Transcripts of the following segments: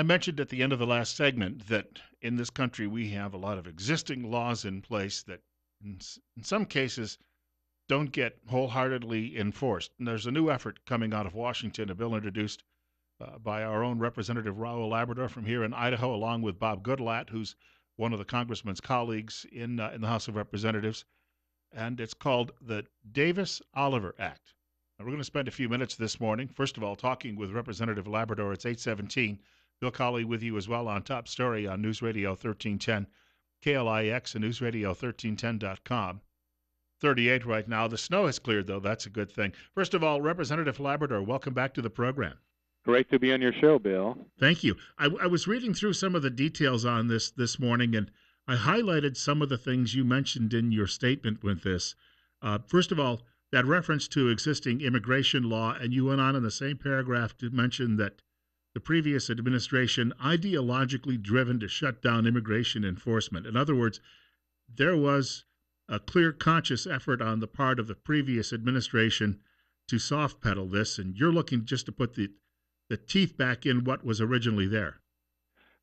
I mentioned at the end of the last segment that in this country we have a lot of existing laws in place that, in some cases, don't get wholeheartedly enforced. And there's a new effort coming out of Washington, a bill introduced by our own Representative Raul Labrador from here in Idaho, along with Bob Goodlatte, who's one of the congressman's colleagues in the House of Representatives. And it's called the Davis-Oliver Act. And we're going to spend a few minutes this morning, first of all, talking with Representative Labrador. It's 8:17. Bill Colley with you as well on Top Story on News Radio 1310, KLIX and newsradio1310.com. 38 right now. The snow has cleared, though. That's a good thing. First of all, Representative Labrador, welcome back to the program. Great to be on your show, Bill. Thank you. I was reading through some of the details on this morning, and I highlighted some of the things you mentioned in your statement with this. First of all, that reference to existing immigration law, and you went on in the same paragraph to mention that the previous administration ideologically driven to shut down immigration enforcement. In other words, there was a clear conscious effort on the part of the previous administration to soft pedal this, and you're looking just to put the teeth back in what was originally there.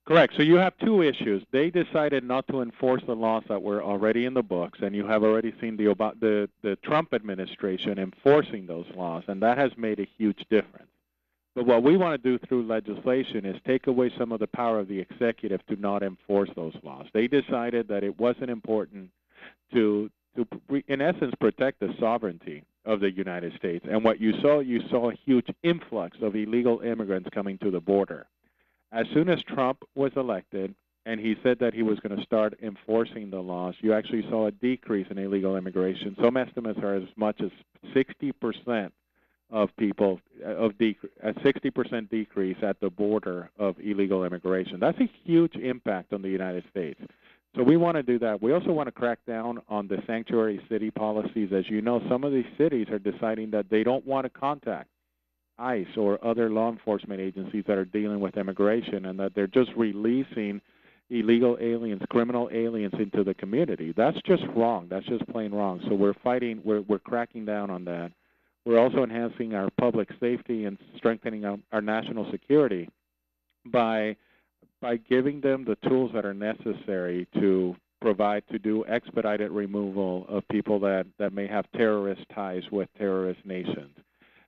Correct. So you have two issues. They decided not to enforce the laws that were already in the books, and you have already seen the Trump administration enforcing those laws, and that has made a huge difference. But what we want to do through legislation is take away some of the power of the executive to not enforce those laws. They decided that it wasn't important to in essence, protect the sovereignty of the United States. And what you saw a huge influx of illegal immigrants coming to the border. As soon as Trump was elected and he said that he was going to start enforcing the laws, you actually saw a decrease in illegal immigration. Some estimates are as much as 60% of people, a 60% decrease at the border of illegal immigration. That's a huge impact on the United States. So we want to do that. We also want to crack down on the sanctuary city policies. As you know, some of these cities are deciding that they don't want to contact ICE or other law enforcement agencies that are dealing with immigration, and that they're just releasing illegal aliens, criminal aliens into the community. That's just wrong. That's just plain wrong. So we're fighting, we're cracking down on that. We're also enhancing our public safety and strengthening our national security by giving them the tools that are necessary to do expedited removal of people that may have terrorist ties with terrorist nations.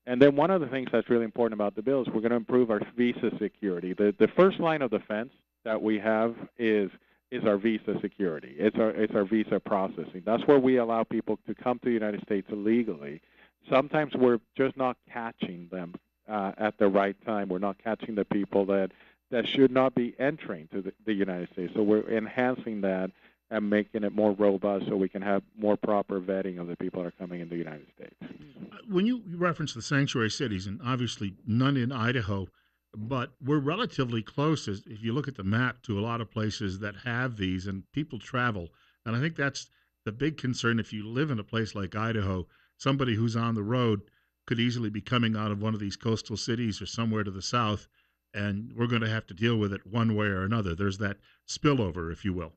And then one of the things that's really important about the bill is we're going to improve our visa security. The first line of defense that we have is our visa security. It's our visa processing. That's where we allow people to come to the United States illegally. Sometimes we're just not catching them at the right time. We're not catching the people that should not be entering to the United States. So we're enhancing that and making it more robust so we can have more proper vetting of the people that are coming in the United States. When you reference the sanctuary cities, and obviously none in Idaho, but we're relatively close, if you look at the map, to a lot of places that have these, and people travel. And I think that's the big concern. If you live in a place like Idaho, somebody who's on the road could easily be coming out of one of these coastal cities or somewhere to the south, and we're going to have to deal with it one way or another. There's that spillover, if you will.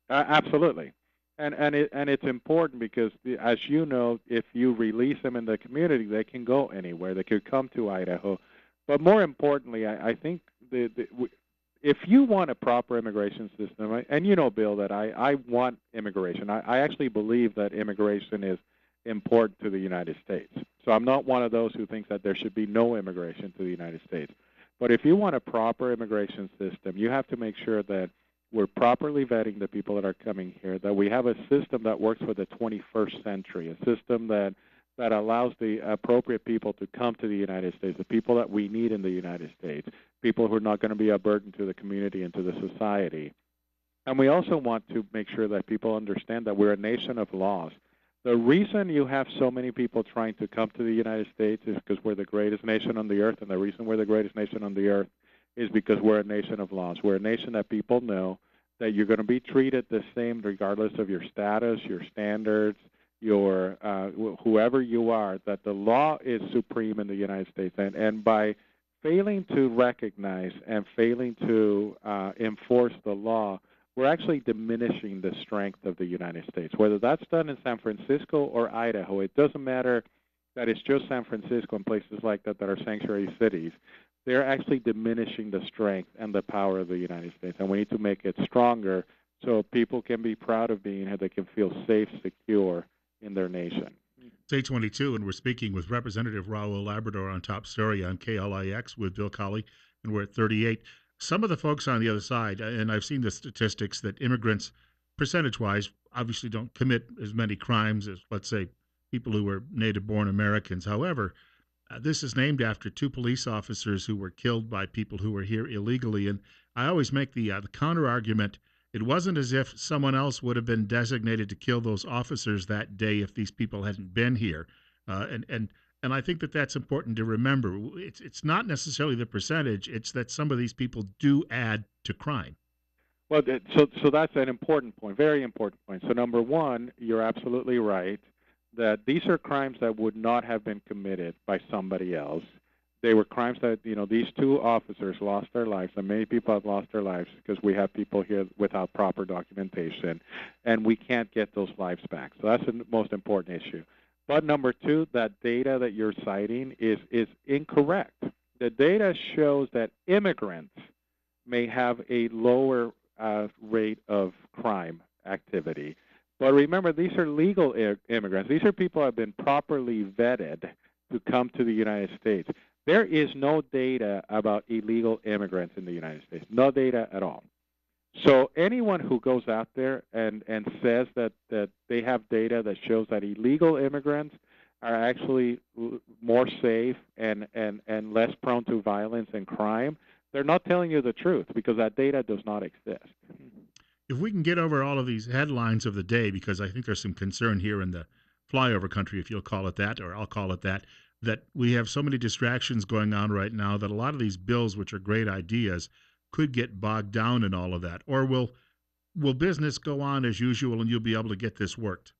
Absolutely. And it's important because, as you know, if you release them in the community, they can go anywhere. They could come to Idaho. But more importantly, I think if you want a proper immigration system, and you know, Bill, that I want immigration. I actually believe that immigration is important to the United States. So I'm not one of those who thinks that there should be no immigration to the United States. But if you want a proper immigration system, you have to make sure that we're properly vetting the people that are coming here, that we have a system that works for the 21st century, a system that allows the appropriate people to come to the United States, the people that we need in the United States, people who are not going to be a burden to the community and to the society. And we also want to make sure that people understand that we're a nation of laws. The reason you have so many people trying to come to the United States is because we're the greatest nation on the earth, and the reason we're the greatest nation on the earth is because we're a nation of laws. We're a nation that people know that you're going to be treated the same regardless of your status, your standards, your whoever you are, that the law is supreme in the United States. And by failing to recognize and failing to enforce the law, we're actually diminishing the strength of the United States. Whether that's done in San Francisco or Idaho, it doesn't matter that it's just San Francisco and places like that that are sanctuary cities. they're actually diminishing the strength and the power of the United States. And we need to make it stronger so people can be proud of being here. They can feel safe, secure in their nation. It's 8:22, and we're speaking with Representative Raul Labrador on Top Story on KLIX with Bill Colley, and we're at 38. Some of the folks on the other side, and I've seen the statistics that immigrants, percentage-wise, obviously don't commit as many crimes as, let's say, people who are native-born Americans. However, this is named after two police officers who were killed by people who were here illegally. And I always make the counter argument. It wasn't as if someone else would have been designated to kill those officers that day if these people hadn't been here. And I think that that's important to remember. It's not necessarily the percentage; it's that some of these people do add to crime. Well, so that's an important point, very important point. So number one, you're absolutely right that these are crimes that would not have been committed by somebody else. They were crimes that, these two officers lost their lives, and many people have lost their lives because we have people here without proper documentation, and we can't get those lives back. So that's the most important issue. But number two, that data that you're citing is incorrect. The data shows that immigrants may have a lower rate of crime activity. But remember, these are legal immigrants. These are people who have been properly vetted to come to the United States. There is no data about illegal immigrants in the United States, no data at all. So anyone who goes out there and says that they have data that shows that illegal immigrants are actually more safe and less prone to violence and crime, they're not telling you the truth because that data does not exist. If we can get over all of these headlines of the day, because I think there's some concern here in the flyover country, if you'll call it that, or I'll call it that we have so many distractions going on right now that a lot of these bills, which are great ideas, could get bogged down in all of that. Or will business go on as usual and you'll be able to get this worked?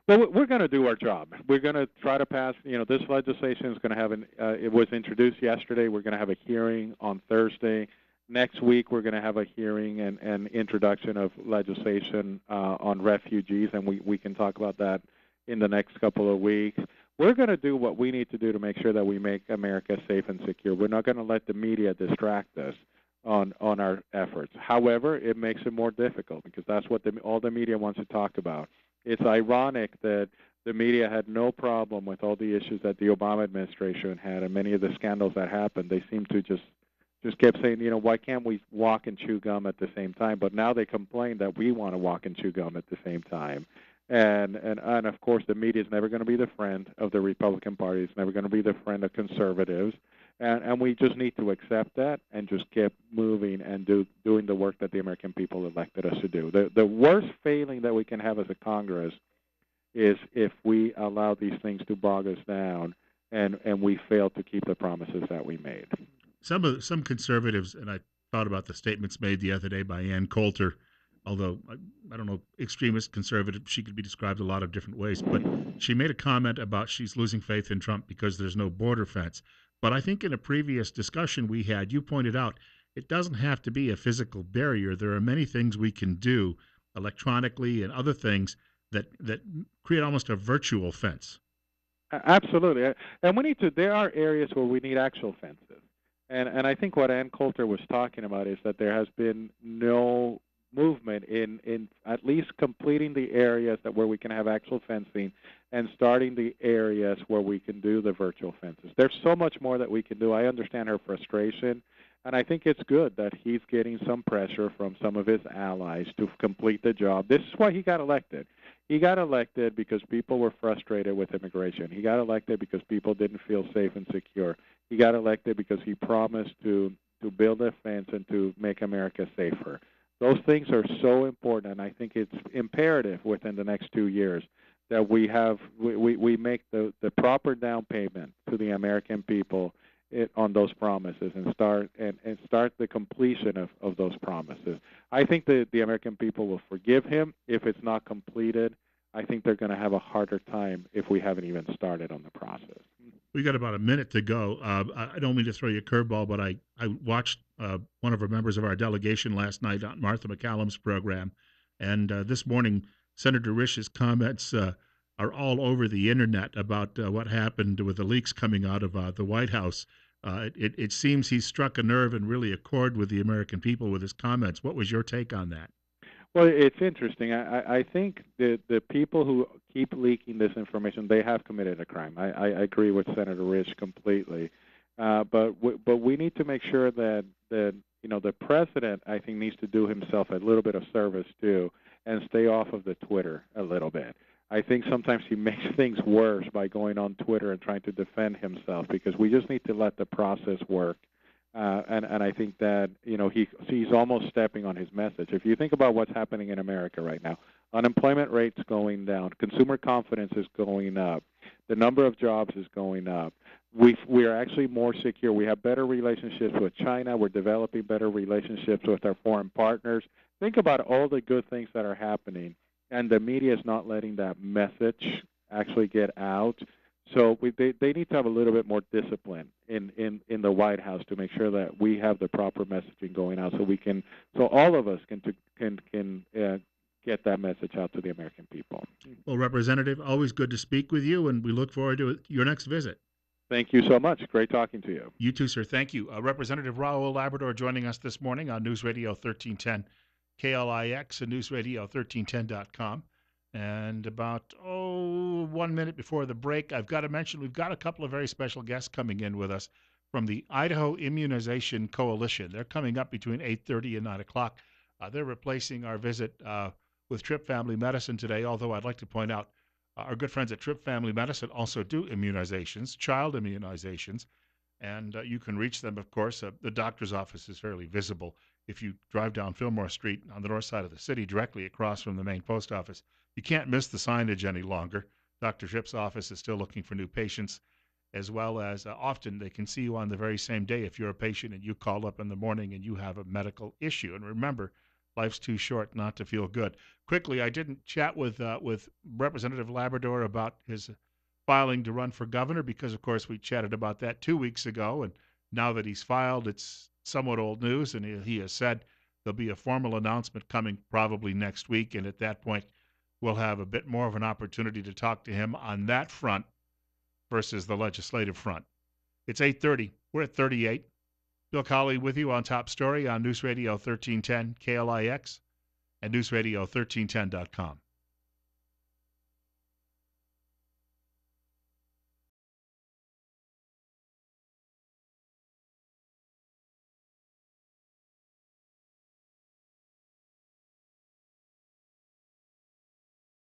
Well, we're going to do our job. We're going to try to pass, this legislation is going to have it was introduced yesterday. We're going to have a hearing on Thursday. Next week, we're going to have a hearing and introduction of legislation on refugees, and we can talk about that in the next couple of weeks. We're going to do what we need to do to make sure that we make America safe and secure. We're not going to let the media distract us on our efforts. However, it makes it more difficult because that's what all the media wants to talk about. It's ironic that the media had no problem with all the issues that the Obama administration had and many of the scandals that happened. They seem to just kept saying, why can't we walk and chew gum at the same time? But now they complain that we want to walk and chew gum at the same time. And of course, the media is never going to be the friend of the Republican Party. It's never going to be the friend of conservatives. And we just need to accept that and just keep moving and doing the work that the American people elected us to do. The worst failing that we can have as a Congress is if we allow these things to bog us down and we fail to keep the promises that we made. Some conservatives, and I thought about the statements made the other day by Ann Coulter, although I don't know, extremist conservative, she could be described a lot of different ways, but she made a comment about she's losing faith in Trump because there's no border fence. But I think in a previous discussion we had, you pointed out it doesn't have to be a physical barrier. There are many things we can do electronically and other things that create almost a virtual fence. Absolutely. And we need to, there are areas where we need actual fences. And I think what Ann Coulter was talking about is that there has been no movement in at least completing the areas where we can have actual fencing and starting the areas where we can do the virtual fences. There's so much more that we can do. I understand her frustration, and I think it's good that he's getting some pressure from some of his allies to complete the job. This is why he got elected. He got elected because people were frustrated with immigration. He got elected because people didn't feel safe and secure. He got elected because he promised to build a fence and to make America safer. Those things are so important, and I think it's imperative within the next 2 years that we make the proper down payment to the American people on those promises and start the completion of those promises. I think the American people will forgive him if it's not completed. I think they're going to have a harder time if we haven't even started on the process. We got about a minute to go. I don't mean to throw you a curveball, but I watched one of our members of our delegation last night on Martha McCallum's program, and this morning Senator Risch's comments are all over the internet about what happened with the leaks coming out of the White House. It seems he struck a nerve and really a chord with the American people with his comments. What was your take on that? Well, it's interesting. I think the people who keep leaking this information, they have committed a crime. I agree with Senator Rich completely. But we need to make sure that the president, I think, needs to do himself a little bit of service too, and stay off of the Twitter a little bit. I think sometimes he makes things worse by going on Twitter and trying to defend himself, because we just need to let the process work. And I think that he's almost stepping on his message. If you think about what's happening in America right now, unemployment rate's going down, consumer confidence is going up, the number of jobs is going up. We are actually more secure. We have better relationships with China. We're developing better relationships with our foreign partners. Think about all the good things that are happening, and the media is not letting that message actually get out. So they need to have a little bit more discipline in the White House to make sure that we have the proper messaging going out, so all of us can get that message out to the American people. Well, Representative, always good to speak with you, and we look forward to your next visit. Thank you so much. Great talking to you. You too, sir. Thank you. Representative Raul Labrador joining us this morning on News Radio 1310 KLIX and newsradio1310.com. And about 1 minute before the break, I've got to mention we've got a couple of very special guests coming in with us from the Idaho Immunization Coalition. They're coming up between 8:30 and 9 o'clock. They're replacing our visit with Tripp Family Medicine today, although I'd like to point out our good friends at Tripp Family Medicine also do immunizations, child immunizations, and you can reach them, of course. The doctor's office is fairly visible if you drive down Fillmore Street on the north side of the city, directly across from the main post office. You can't miss the signage any longer. Dr. Tripp's office is still looking for new patients, as well as often they can see you on the very same day if you're a patient and you call up in the morning and you have a medical issue. And remember, life's too short not to feel good. Quickly, I didn't chat with Representative Labrador about his filing to run for governor because, of course, we chatted about that 2 weeks ago. And now that he's filed, it's somewhat old news. And he has said there'll be a formal announcement coming probably next week. And at that point, we'll have a bit more of an opportunity to talk to him on that front versus the legislative front. It's 8:30. We're at 38. Bill Colley with you on Top Story on News Radio 1310 KLIX and newsradio1310.com.